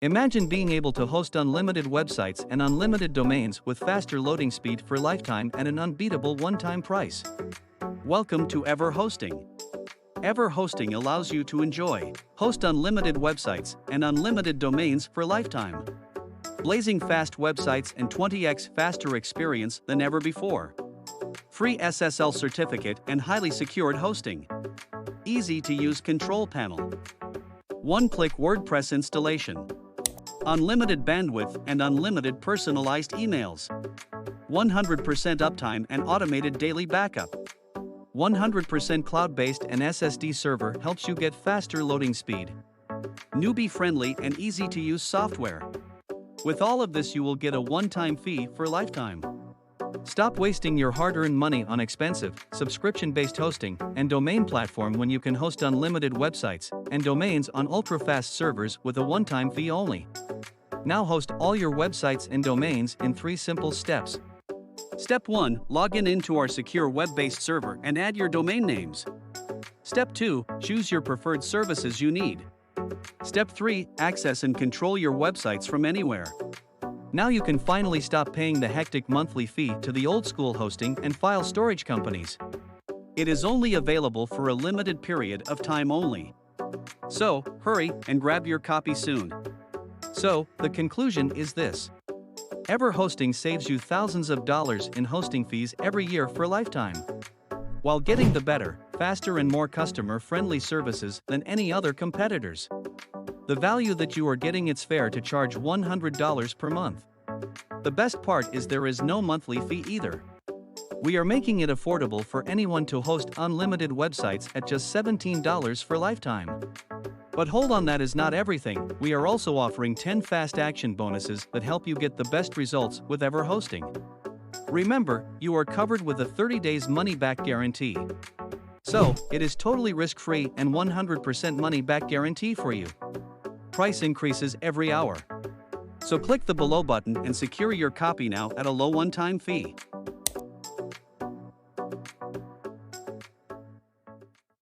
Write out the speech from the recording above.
Imagine being able to host unlimited websites and unlimited domains with faster loading speed for lifetime and an unbeatable one-time price. Welcome to Ever Hosting. Ever Hosting allows you to host unlimited websites and unlimited domains for lifetime. Blazing fast websites and 20x faster experience than ever before. Free SSL certificate and highly secured hosting. Easy to use control panel. One-click WordPress installation. Unlimited bandwidth and unlimited personalized emails. 100% uptime and automated daily backup. 100% cloud-based and SSD server helps you get faster loading speed. Newbie-friendly and easy-to-use software. With all of this, you will get a one-time fee for lifetime. Stop wasting your hard-earned money on expensive, subscription-based hosting and domain platform when you can host unlimited websites and domains on ultra-fast servers with a one-time fee only. Now host all your websites and domains in 3 simple steps. Step 1. Log into our secure web-based server and add your domain names. Step 2. Choose your preferred services you need. Step 3. Access and control your websites from anywhere. Now you can finally stop paying the hectic monthly fee to the old-school hosting and file storage companies. It is only available for a limited period of time only. So, hurry and grab your copy soon. So, the conclusion is this. Ever Hosting saves you thousands of dollars in hosting fees every year for a lifetime, while getting the better, faster and more customer-friendly services than any other competitors. The value that you are getting, it's fair to charge $100 per month. The best part is there is no monthly fee either. We are making it affordable for anyone to host unlimited websites at just $17 for lifetime. But hold on, that is not everything. We are also offering 10 fast action bonuses that help you get the best results with Ever Hosting. Remember, you are covered with a 30 days money-back guarantee. So, it is totally risk-free and 100% money-back guarantee for you. Price increases every hour. So click the below button and secure your copy now at a low one-time fee.